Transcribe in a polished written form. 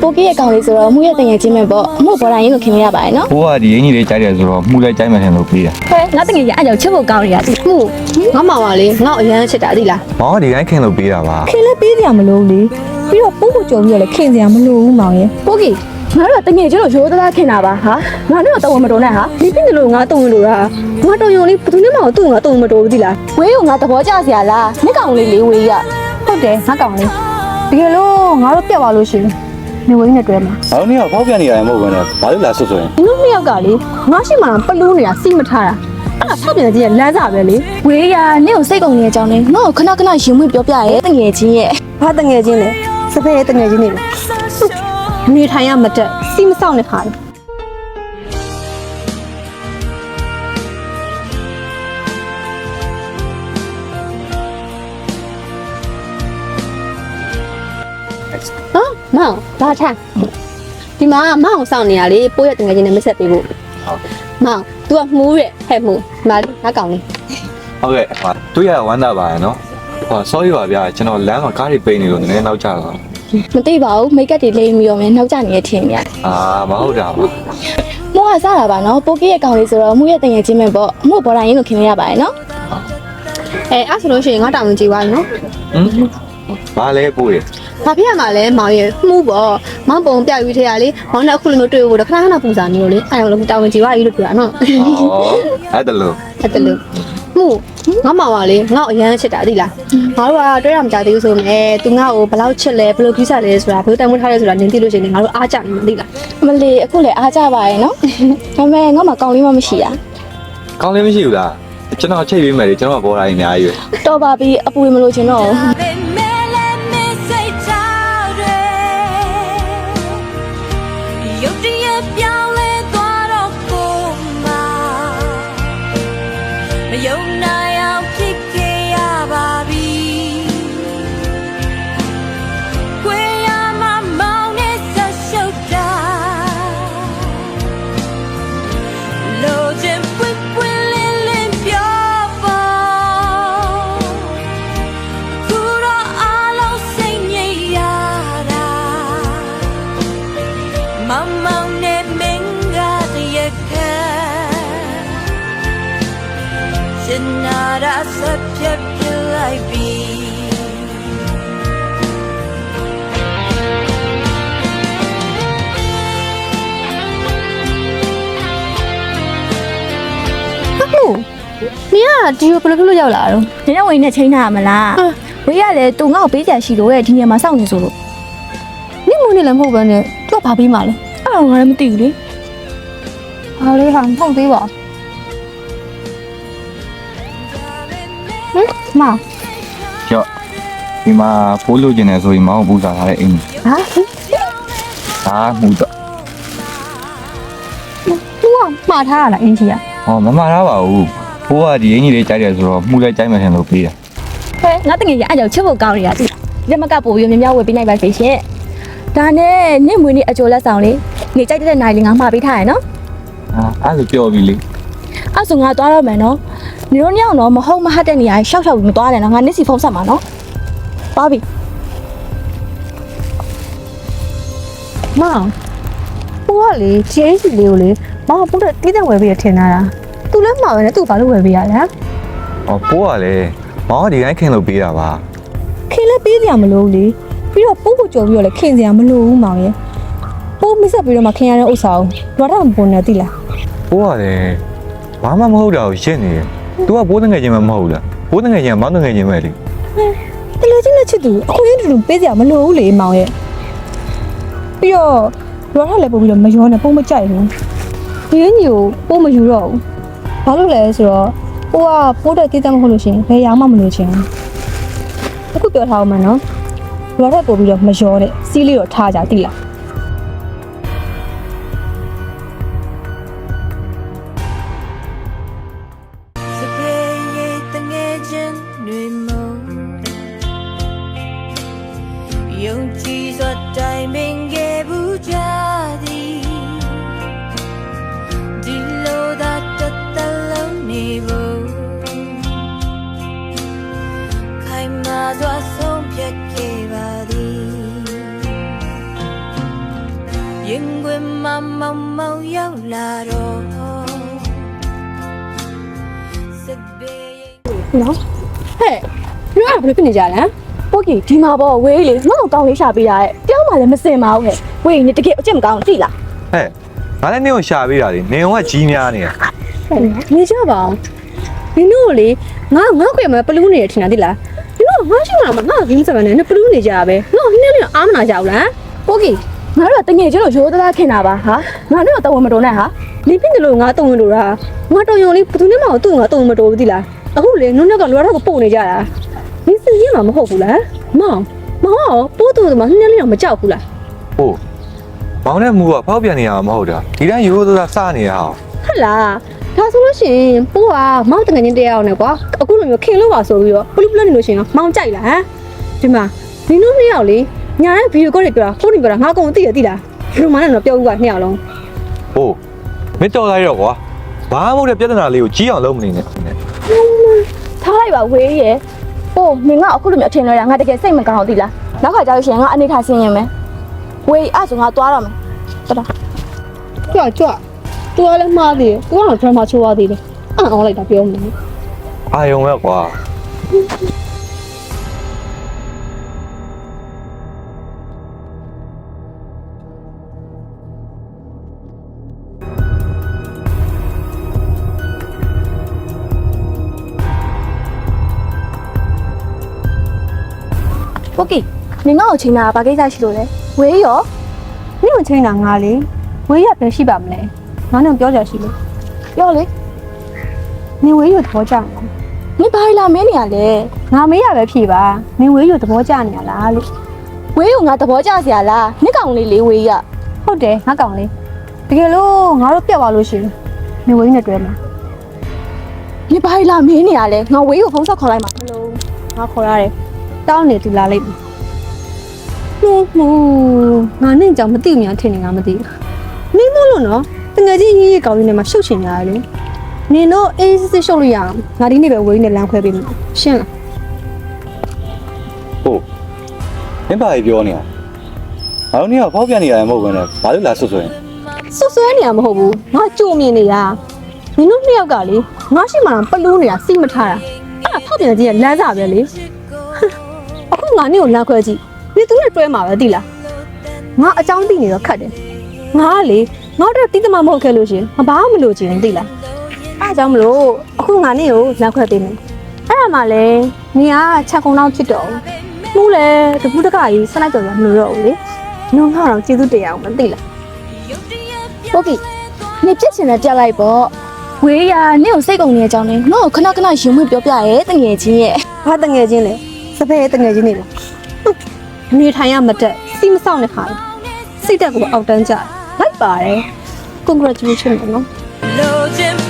ပိုကီရဲ့ကောင်လေးဆိုတော့မှုရဲ့တငယ်ချင်းပဲပေါ့အမှုပေါ်တိုင်းရင်းလို့ခင်ရပါတယ်နော် ဘိုးကဒီအင်ကြီးလေးကြိုက်တယ်ဆိုတော့မှုလိုက်ကြိုက်မှထင်လို့ပေးတာ ဟဲ့ငါတငယ်ချင်းအဲ့ကြောင့်ချစ်ဖို့ကောင်းနေတာမှုငါမောင်ပါလေငါ့အရန်ချစ်တာသိလား မောင်ကဒီတိုင်းခင်လို့ပေးတာပါ ခင်လည်းပေးစရာမလိုလေပြီးတော့ပို့ဖို့ကြုံပြီးတော့လည်းခင်စရာမလိုဘူးမောင်ရဲ့ ပိုကီငါတို့တငယ်ချင်းတို့ရိုးသားခင်တာပါဟာငါတို့တော့မတော်နဲ့ဟာဒီပြင်းတယ်လို့ငါတုံလို့လားငါတော်ရုံလေးဘယ်သူမှမသူ့ငါတုံမတော်ဘူးသိလားဝေးကငါသဘောကျစရာလားမြက်ကောင်လေးလေးဝေးရ ဟုတ်တယ်ငါကောင်လေးတကယ်လို့ငါတို့ပြတ်သွားလို့ရှိရင်နေဝင်းနဲ့တွဲမှာ ။ဘာလို့နေကပေါက်ပြန်နေရတယ်မဟုတ်ဘူးနဲ့။ဘာလို့လာဆွဆွရင် ဒီလိုနှစ်ယောက်ကလေငါရှိမှပလူးနေတာစိတ်မထားတာအဲ့ဒါဆောက်ပြန်ကြီးရဲ့လမ်းစာပဲလေ ဝေးရနင့်ကိုစိတ်ကုန်နေတဲ့အကြောင်းနဲ့ငါ့ကိုခဏခဏရင်ဝင်ပြောပြရဲတငယ်ချင်းရဲ့ ဘာတငယ်ချင်းလဲစပယ်ရဲ့တငယ်ချင်းတွေလေနေထိုင်ရမတက်စိမဆောက်နဲ့ခါတယ်ဟမ်မောင်ဘာထားဒီမှာမောင်ဆောင်နေရလေပိုးရတငယ်ချင်းနဲ့မဆက်ပေးဖို့မောင် तू ကမှုတဲ့ဟဲ့မှုမာလေးငါကောင်လေး ။ဟုတ်ကဲ့။တွေ့ရဝမ်းသာပါရဲ့နော်။ဟော sorry ပါဗျာကျွန်တော်လမ်းမှာကားတွေပိတ်နေလို့နည်းနည်းနောက်ကျတော့ မသိပါဘူးမိတ်ကပ်တွေလိမ့်ပြီးတော့မယ်နောက်ကျနေရထင်ရ ။အာမဟုတ်တာပါ မိုးကစားတာပါနော်ပိုကီရဲ့ကောင်လေးဆိုတော့မှုရဲ့တငယ်ချင်းပဲပေါ့အမှုပေါ်တိုင်းရင်းလို့ခင်ရပါတယ်နော် အဲ့ဆိုလို့ရှိရင်ငါတောင်းဝင်ကြည့်ပါနော် ။ဟမ်။ဘာလဲပို့ရ ဘာဖြစ်ရမှာလဲမောင်ရဲ့မှုပေါ့မောင်ပုံပြယူထရလေမောင်နဲ့အခုလိုမျိုးတွေ့ဖို့တော့ခဏခဏပူစာနေလို့လေအဲ့လိုတောင်းဝင်ကြည့်ပါလို့ပြောတာနော် ။အော်အဲ့ဒါလို့ အဲ့တလို့မှုငါမောင်ပါလေငါ့အရန်ချစ်တာသိလားငါတို့ကတွေ့ရမကြသေးဘူးဆိုမဲ့ तू ငါ့ကိုဘယ်လောက်ချစ်လဲဘယ်လိုကြီးစားလဲဆိုတာဘယ်လိုတန်ဖိုးထားလဲဆိုတာနင်းသိလို့ရှိရင်ငါတို့အားကြနေသိလား မလီအခုလည်းအားကြပါရဲ့နော်ဒါပေမဲ့ငါမှကောင်လေးမှမရှိတာ ။ကောင်းလေးမရှိဘူးလား။ကျွန်တော်ချိတ်ပေးမယ်လေကျွန်တော်ပေါ်လာရင်အများကြီးပဲ တော်ပါပြီအပူမလို့ချင်တော့ Nada sepia pilai biမှုမင်းကဒီကိုဘယ်လိုလုပ်ရောက်လာတော့ နင်ဝင်နဲ့ချိန်ထားရမလားဝေးရလေသူငါ့ကိုပေးကြရှိလို့ရဲ့ဒီနေရာမှာစောင့်နေဆိုလို့ နင့်မနေလည်းမဟုတ်ဘဲနဲ့သူကဘာပေးမှလဲ အဲ့တော့ငါလည်းမသိဘူးလေ ဘာလဲဟာမဟုတ်သေးပါဟမ်မောင် ။ကြော့ဒီမှာပိုးလို့ကျင်နေဆိုရင်မောင်ကိုပူစားထားတဲ့အင်ကြီး ဟာ ။ဒါမှုတော့ သူကမှားထားရလားအင်ကြီးอ่ะ ဟောမမထားပါဘူး။ဘိုးကဒီအင်ကြီးလေးကြိုက်တယ်ဆိုတော့မှုလိုက်ကြိုက်မှထင်လို့ပေးတာ ဟဲ့ငါတငယ်ချင်းအဲ့ကြောင့်ချစ်ဖို့ကောင်းနေတာသိလားဒီမကပို့ပြီးမြမြဝယ်ပေးနိုင်ပါစေရှင်ဒါနဲ့နင့်မွေးနေ့အကျော်လက်ဆောင်လေးနေကြိုက်တဲ့နိုင်လေးငါမှာပေးထားရနော် ။အာအဲ့လိုပြောပြီလေ အဲ့ဆိုငါသွားတော့မယ်နော်နေတို့ညောင်တော့မဟုတ်မဟတ်တဲ့နေရာရှောက်ရှောက်ပြီးမသွားနဲ့နော်ငါနစ်စီဖုန်းဆက်မှာနော်သွားပြီ မောင်ဟိုကလေဂျင်းစီလေးကိုလေမောင်ကပို့တဲ့တီးတဲ့ဝယ်ပေးရထင်တာသူလည်းမှာပဲနဲ့သူ့ဘာလို့ဝယ်ပေးရလဲ ။ဟောပိုးကလည်းမောင်ကဒီတိုင်းခင်လို့ပေးတာပါ ခင်လည်းပေးစရာမလိုဘူးလေပြီးတော့ပို့ဖို့ကြုံပြီးတော့လည်းခင်စရာမလိုဘူးမောင်ရဲ့ပို့မဆက်ပြီးတော့မှခင်ရတဲ့ဥစ္စာကိုဘာတော့မပေါ်နေသေးလား ။ပိုးကလည်းဘာမှမဟုတ်တာကိုရှင်းနေတယ်။ तू ကပိုးတငယ်ချင်းမဟုတ်လား။ပိုးတငယ်ချင်းကမောင်တငယ်ချင်းပဲလေ တကယ်ချင်းနဲ့ချစ်သူအခွင့်အရေးတူတူပေးစရာမလိုဘူးလေမောင်ရဲ့ပြီးတော့ရောထလည်းပို့ပြီးတော့မရောနဲ့ပုံမကြိုက်ဘူးဒီရင်းကြီးကိုပို့မယူတော့ဘူးဘာလို့လဲဆိုတော့ပို့တဲ့ကိစ္စမဟုတ်လို့ရှိရင်ဘယ်ရောက်မှမလို့ချင်ဘူးအခုပြောထားအောင်မနော်ရောထပို့ပြီးတော့မရောနဲ့စီးလေးတော့ထားကြသိလား Sebagai tengejen nui mo Yung chi suat dai mingge bu jadi Di lo da tatalong ni bo Kai ma doa song piak ke ba di ရင်ခွင်မမောင်မောင်ရောက်လာတော့စပယ် နော်ဟဲ့ညကဘယ်လိုဖြစ်နေကြလဲပို့ကီဒီမှာပေါ့ဝေးလေငါ့ကိုကောင်းလေးရှာပေးတာတဲ့ပြောင်းမှလည်းမစင်ပါဘူးဟဲ့ဝေးနေတကယ်အကျင့်မကောင်းသိလား ဟဲ့ငါလည်းနင်းကိုရှာပေးတာလေနင်းကကြီးများနေရ နေကြပါအောင်နင်တို့လေငါခွေမှာပလူးနေရထင်တာသိလားနင်တို့ငါရှိမှာငါကင်းစပန်နဲ့ပလူးနေကြတာပဲငါနည်းနည်းအားမနာကြဘူးလား ပို့ကီငါတို့ကတငယ်ချင်းတို့ရိုးသားခင်တာပါဟာငါတို့တော့တဝမတော်နဲ့ဟာလီပင်းတလို့ငါတုံဝင်လို့တာငါတော်ရုံလေးဘယ်သူနဲ့မှသူ့ငါတုံမတော်ဘူးသိလားအခုလေနုံနဲ့ကလွားတော့ကိုပို့နေကြတာမင်းစင်ရမှာမဟုတ်ဘူးလားမောင်ပို့တူမှာနည်းနည်းလေးတော့မကြောက်ဘူးလား ဟုတ်မောင်နဲ့မူကဖောက်ပြန်နေရမှာမဟုတ်တာဒီတိုင်းရိုးသားစနေရအောင် ဟုတ်လားဒါဆိုလို့ရှိရင်ပိုးကမောင်တငယ်ချင်းတရားအောင်နဲ့ကွာအခုလိုမျိုးခင်လို့ပါဆိုပြီးတော့ပလူးပလူးနေလို့ရှိရင်မောင်ကြိုက်လားဟမ်ဒီမှာနင်တို့နှစ်ယောက်လေညာတဲ့ဗီဒီယိုကောတွေပြောတာဖုန်းတွေပြောတာငါအကုန်သိရသိလားဒီလိုမှလည်းတော့ပြောဦးကနှစ်ယောက်လုံး ဟုတ်မင်းတော်လိုက်တော့ကွာဘာမှမဟုတ်တဲ့ပြဿနာလေးကိုကြီးအောင်လုပ်မနေနဲ့ ထားလိုက်ပါဝေးရဲ့ဟိုမင်းကအခုလိုမျိုးအထင်လွဲတာငါတကယ်စိတ်မကောင်းဘူးသိလားနောက်ခါကျလို့ရှိရင်ငါအနေထားဆင်းရင်မယ်ဝေးအဲ့ဆိုငါသွားတော့မယ်တတာ ကြွတူကလည်းမှားသေးတယ်သူကတော့ဒရမာချိုးသွားသေးတယ်အောင်လိုက်တာပြောမလို့ အာယုံပဲကွာ ပို့ကီမင်းငါ့ကိုချိန်တာဘာကိစ္စရှိလို့လဲဝေးရော နင့်ကိုချိန်တာငါလေဝေးရပဲရှိပါမလဲငါနဲ့ပြောကြရှိလို့ ပြောလေ နင်ဝေးရသဘောကျနေ မင်းဘာလာမင်းနေရလဲ ငါမေးရပဲဖြေပါနင်ဝေးရသဘောကျနေရလားလို့ ဝေးကိုငါသဘောကျစရာလားနှစ်ကောင်လေးလေးဝေးရ ဟုတ်တယ်ငါကောင်လေးတကယ်လို့ငါတို့ပြတ်သွားလို့ရှိရင်နင်ဝေးနဲ့တွဲမှာ မင်းဘာလာမင်းနေရလဲငါဝေးကိုဖုန်းဆက်ခေါ်လိုက်မှာမလို့ ငါခေါ်ရတယ်တောင်းနေသူလာလိုက်ပြီဟိုငါနဲ့ကြောင့်မသိမြင်ထင်နေငါမသိဘူးနင်းမလို့နော်တကယ်ကြီးရေးကောင်းလေးနဲ့မှရှုပ်ချင်ကြရတယ်နင်တို့အေးစစ်ရှုပ်လို့ရအောင်ငါဒီနေ့ပဲဝေးနဲ့လမ်းခွဲပေးမယ်ရှင်းလား ဟုတ်မင်းဘာကြီးပြောနေရငါတို့နေကဖောက်ပြန်နေရတယ်မဟုတ်ဘူးနဲ့ဘာလို့လာဆွဆွရင် ဆွဆွဲနေရမဟုတ်ဘူးငါကြိုမြင်နေတာနင်တို့နှစ်ယောက်ကလေငါရှိမှပလူးနေတာစိတ်မထားတာအဲ့ဒါဖောက်ပြန်ကြီးကလမ်းစာပဲလေအခုငါနင့်ကိုလမ်းခွဲကြည့်နင်သူနဲ့တွဲမှာပဲသိလားငါအကြောင်းသိနေတော့ခတ်တယ်ငါကလေငါတို့တိတမမဟုတ်ခဲ့လို့ရှင်မဘာမှမလို့ချင်သိလားအဲ့အကြောင်းမလို့အခုငါနင့်ကိုလမ်းခွဲပေးမယ်အဲ့ဒါမှလေနင်ကချက်ကုံတော့ဖြစ်တော့မှုလေတပူးတကကြီးဆက်လိုက်တော့မလို့တော့ဘူးလေနင်ငါတော့ကျေးဇူးတရားအောင်မသိလား ပို့ကီနေပြစ်ချင်တဲ့ပြလိုက်ပေါ့ဝေးရနင့်ကိုစိတ်ကုန်နေတဲ့အကြောင်းလေးငါ့ကိုခဏခဏရင်ဝင်ပြောပြရဲတငယ်ချင်းရဲ့ ဘာတငယ်ချင်းလဲစပယ်တငယ်ချင်းနေလားနေထိုင်ရမတက်စီမဆောင်နေခါစိတ်တက်ကိုအောက်တန်းကြလိုက်ပါတယ် congratulations နော် လိုချင်